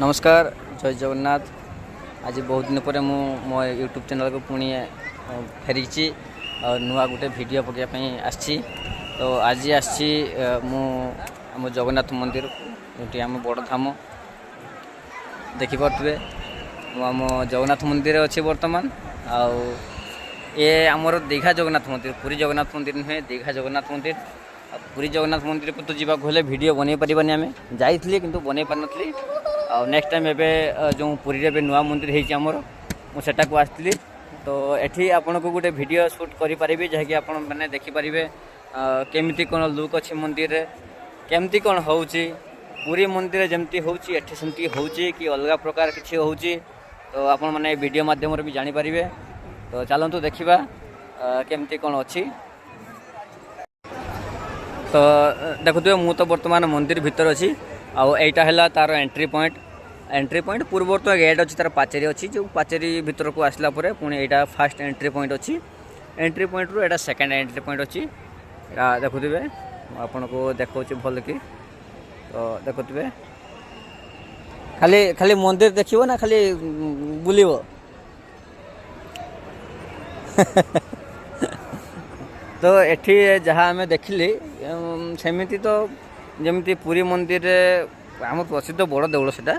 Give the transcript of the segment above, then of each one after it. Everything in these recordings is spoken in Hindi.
नमस्कार जय जगन्नाथ। आज बहुत दिन पर मो यूट्यूब चैनल को पुणी फेरी और नुआ गोटे वीडियो पकाइवाई आसी। तो आज आसी आम जगन्नाथ मंदिर जोटी आम बड़ धाम देखिपे आम जगन्नाथ मंदिर अच्छी बर्तमान आउ ये आमर दीघा जगन्नाथ मंदिर पूरी जगन्नाथ मंदिर नुहे दीघा जगन्नाथ मंदिर। पूरी जगन्नाथ मंदिर को तो जावाक हेल्ले वीडियो बन पारानी आम जाइए कि बन पारि नेक्स्ट टाइम एवं जो पुरी में नुआ मंदिर होमर मुझे को आसती। तो ये आपन को गोटे वीडियो शूट करें जहाँकि आप मैंने देखिपारे केमिति कौन लुक अच्छी मंदिर केमती कौन हो पूरी मंदिर जमती होमती हो कि अलग प्रकार किसी हो। तो आपण मैंने वीडियो माध्यम भी जानीपारे। तो चलतु देखा केमती कौन अच्छी। तो देखुए मु तो बर्तमान मंदिर भितर अच्छी आईटा है तार एंट्री पॉइंट पूर्व तो गेट अच्छी तार पाचेरी अच्छी जो पाचेरी भीतर को आसला पुणी यहाँ फास्ट एंट्री पॉइंट अच्छी। एंट्री पॉइंट रू यहाँ सेकेंड एंट्री पॉइंट अच्छी देखुए आपन को देखा भल कि। तो देखुए खाली खाली मंदिर देखियो ना खाली बुलिबो तो एठी जहाँ आम देखिली सेमिति तो जमती पूरी मंदिर आम प्रसिद्ध बड़ देउल सेटा।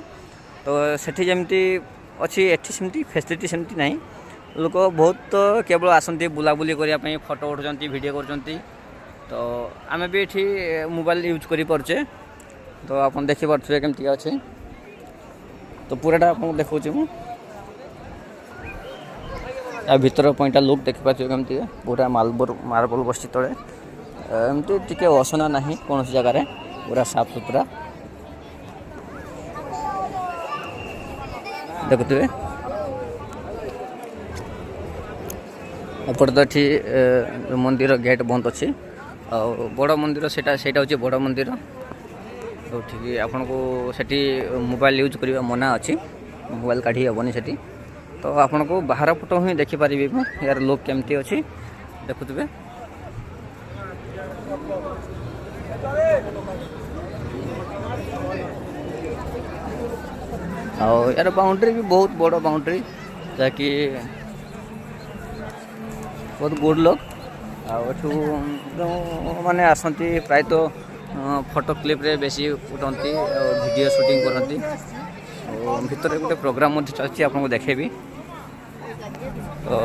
तो सेठी जमती अच्छी एठी सेमती फैसिलिटी सेमती नहीं। लोक बहुत तो केवल आसती बुलाबुली करने फोटो उठाउछंती वीडियो करछंती। तो आम भी एठी मोबाइल यूज करि परछे। तो आपन देखि परछे केमती अछि। तो पूराटा आपन देखौछि मु आ भीतर पॉइंट लुक देखि पाछे केमती पूरा मार्बल बस्ती तले एमती टिके असना नहीं कौन सी जगह पूरा साफ सुथरा देखुए। एपटे तो ये मंदिर गेट बंद अच्छी और बड़ मंदिर से हूँ बड़ मंदिर। तो ठीक आपन को सेठी मोबाइल यूज करने मना अच्छी मोबाइल काढ़ी हेनी सेठी। तो आपन को बाहर फोटो ही देखिपारे यार लुक केमती अच्छी देखुए। और यार बाउंड्री भी बहुत बड़ बाउंड्री जहाँकि बहुत गुड लुक आठू मैंने आसती प्रायतः फोटो क्लिप रे बेसी उठाती वीडियो शूटिंग करती। भितर गोटे प्रोग्राम चलती आपको देखेबी। तो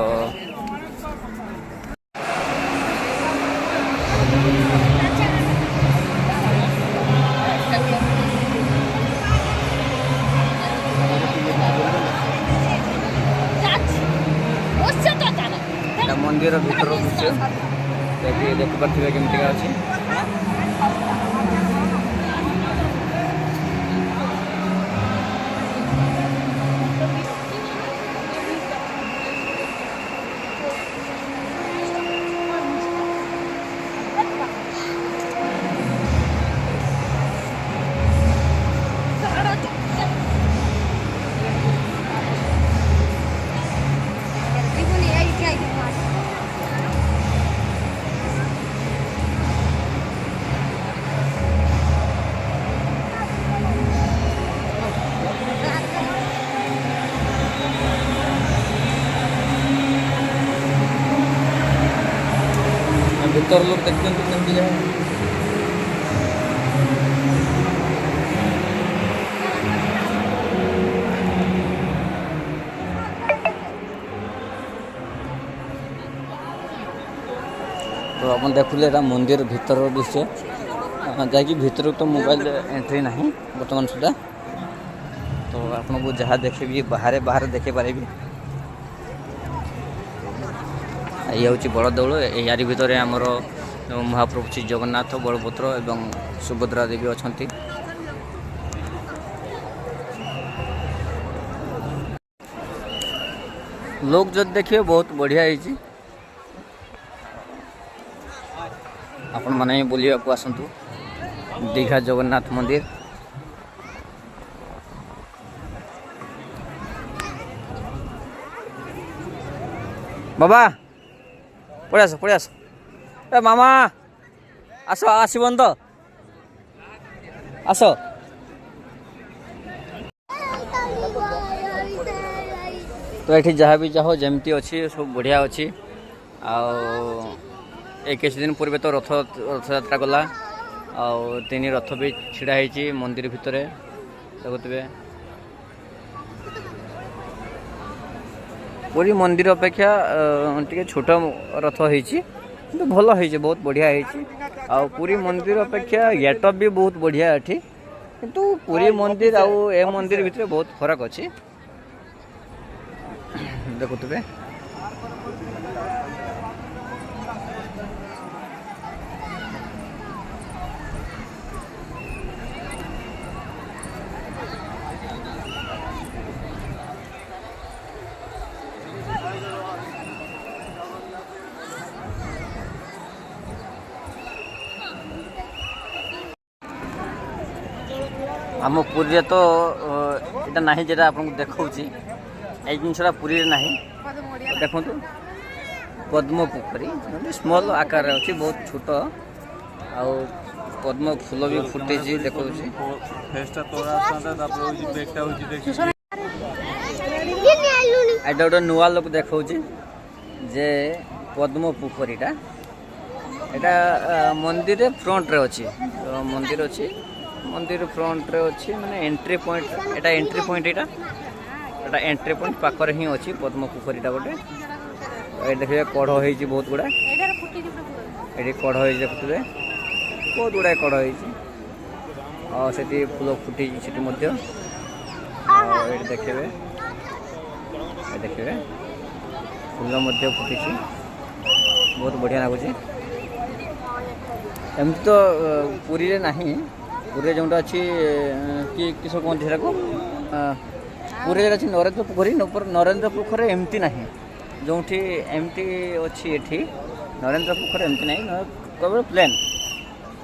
मंदिर भीतर दृश्य देखिपे केमती अच्छी। भीतर लोग देखते केमती है। तो आप देखुले मंदिर भीतर दृश्य जहाँकि भीतर तो मोबाइल एंट्री नहीं बर्तमान सुधा। तो आपको जहाँ देखे बाहर बाहर देखे पारे। ये हूँ बड़ देउल यार भितर आमर महाप्रभु श्री जगन्नाथ बलभद्र एवं सुभद्रा देवी अच्छा। लोग जो देखिए बहुत बढ़िया है। आपण माने बुलिया को आसंतु दीघा जगन्नाथ मंदिर। बाबा पड़े आस ए मामा आस आसबन तो आस तो ये जहाँ भी जाओ जमती अच्छी सब बढ़िया अच्छी किछ दिन पूर्व तो रथयात्रा गला तीन रथ भी छिड़ा होती मंदिर भितर देखुवे पूरी मंदिर अपेक्षा टे छोट रथ होती भल हो बहुत बढ़िया पूरी मंदिर अपेक्षा गेटअप भी बहुत बढ़िया एठी किंतु पूरी मंदिर आउ ए मंदिर भितर बहुत फरक अच्छी देखुवे आम पुरी तो यहाँ ना जेटा आपको देखा ये जिनसा पुरी ना देखु पद्म पोखरी स्मॉल आकार अच्छी बहुत छोट आ पद्म फूल भी फुटे देखा गोटे नुआ लोक देखा जे पद्म पोखरीटा एटा मंदिर फ्रंट रे अच्छी मंदिर अच्छी मंदिर फ्रंट रे अच्छी माने एंट्री पॉइंट एटा एंट्री पॉइंट एटा एंट्री पॉइंट पाखर ही अच्छी पद्म पोखरीटा गोटे ये देखिए कढ़ हो बहुत गुड़ा ये कढ़ हो देखुए बहुत गुड़ा कढ़ हो फूल फुटी देखिए देखिए फूल फुटी बहुत बढ़िया लगुच एमती तो पुरी रे नहीं पुरी जो अच्छी किस कहते हैं पुरी अच्छी नरेंद्र पोखरी नरेंद्र पोखर एमती ना जो एमती अच्छी ये नरेंद्र पोखर एमती ना केवल प्लेन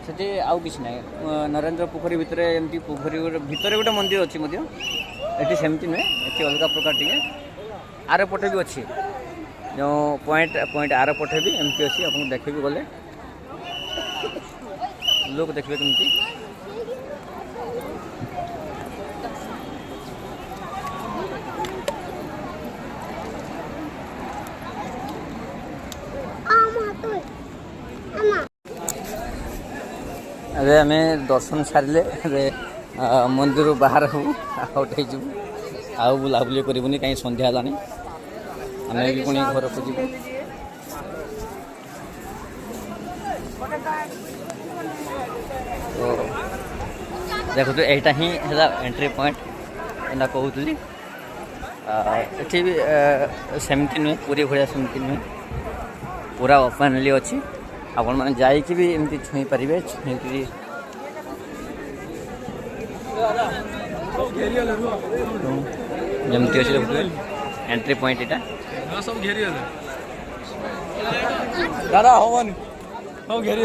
से आउ कि ना नरेंद्र पोखरी भितर एमती पोखरी भितर गोटे मंदिर अच्छी ये सेमती नुहे ये अलग प्रकार टे आर पटे भी अच्छी जो पॉइंट आर पटे भी एमती अच्छी आपको देखे गले लोग देखिए कमी अरे आम दर्शन सारे मंदिर बाहर हूँ आउट हो बुलाबुली करनी कहीं संध्या है आम भी पुणी घर को जीव तो देखो यहीटा ही है एंट्री पॉइंट एना कहूली ये भी सेमती नुहे पूरी भाया सेमती नुहे पूरा ओपनली अच्छी आपण मैंने जाइए भी एमती छुई पारे छुई जमती अच्छे एंट्री पॉइंट यहाँ सब घेरी दादा हम घेरी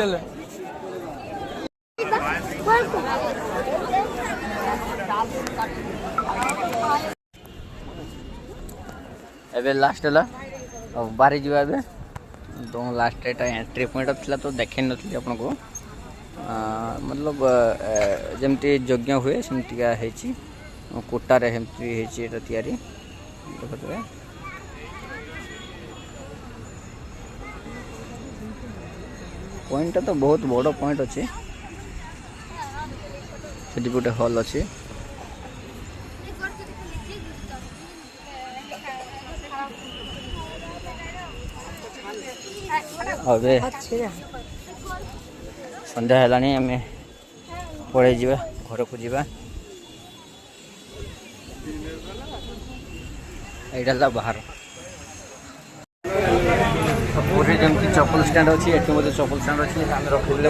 एबे लास्ट है बाहरी जा तो लास्ट एटा एंट्री पॉइंट था तो देखे नी आपको मतलब जमती यज्ञ हुए सेमतिका कोटारे सेमती तैयारी देखते पॉइंट तो बहुत बड़ पॉइंट अच्छे से गोटे हॉल अच्छी संध्या है आम पड़े जा घर को जा यहाँ बाहर पूरी जमी चप्पल स्टैंड अच्छी ये चप्पल स्टैंड अच्छी आम रखुले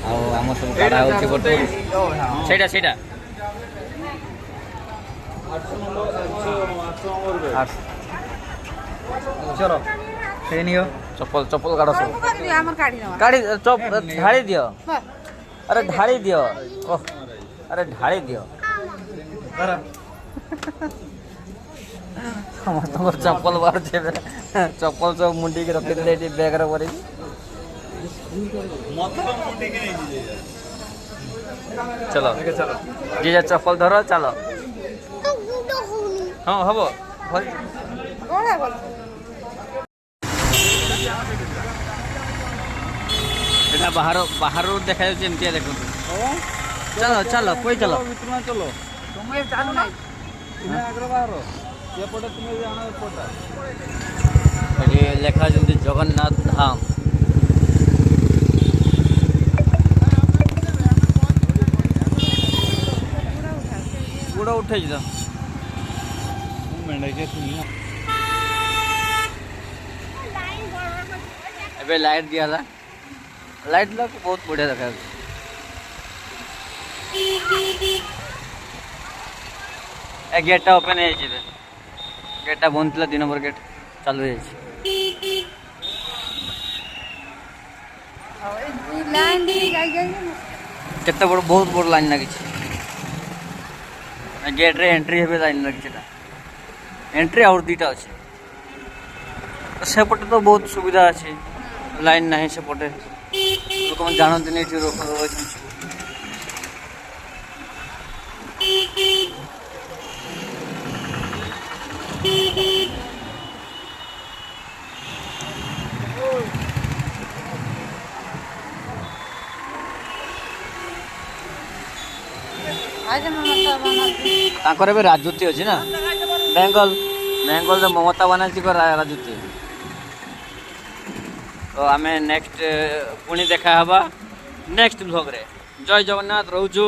आम सब काढ़ा चलो चप्पल चप्पल काढ़ सब काढ़ी ढाड़ी दियो अरे ढाड़ी दियो अरे ढाड़ी दियो समस्त चप्पल बाहर चप्पल सब मुंडी के रखी दे बैग रे चलो जी चप्पल धर चलो हाँ हम এটা ବାହାରୁ ଦେଖାଯାଉଛି ଏମିତିଆ ଦେଖନ୍ତୁ। ଚାଲ ଚାଲ କହି ଚାଲ ଚलो ତୁମେ ଚାଲୁ ନାହିଁ ତୁମେ ଆଗରେ ବାହାର ଏପଟେ ତୁମେ ଜାଣ ଏପଟା ଏଠି ଲେଖା ଯେମିତି ଜଗନ୍ନାଥ ଧାମ। ଗୁଡ଼ ଉଠେଇଛି ତ ଏବେ ଲାଇଟ୍ ଦିଆହେଲା। ଲାଇଟ୍ ଲାଗୁ ବହୁତ ବଢ଼ିଆ ଦେଖାଯାଉଛି। ଏ ଗେଟ୍ଟା ଓପେନ୍ ହେଇଯାଇଛି। ଏବେ ଗେଟ୍ଟା ବନ୍ଦ ଥିଲା 2 ନମ୍ବର ଗେଟ୍ ଚାଲୁ ହେଇଯାଇଛି। କେତେ ବଡ଼ ବହୁତ ବଡ଼ ଲାଇନ୍ ଲାଗିଛି। ଗେଟ୍ରେ ଏଣ୍ଟ୍ରି ହେବେ ଲାଇନ୍ ଲାଗିଛି। ଏଟା ଏଣ୍ଟ୍ରି ଆହୁରି 2ଟା ଅଛି। ସେପଟେ ତ ବହୁତ ସୁବିଧା ଅଛି। ଲାଇନ୍ ନାହିଁ ସେପଟେ ଲୋକମାନେ ଜାଣନ୍ତିନି ଏଠି ରହିଛନ୍ତି। ତାଙ୍କର ଏବେ ରାଜୁତି ଅଛି ନା ବେଙ୍ଗଲରେ ମମତା ବାନାର୍ଜୀଙ୍କ ରାଜୁତି। ତ ଆମେ ନେକ୍ସଟ ପୁଣି ଦେଖା ହେବା ନେକ୍ସଟ ବ୍ଲଗରେ। ଜୟ ଜଗନ୍ନାଥ ରହୁଛୁ।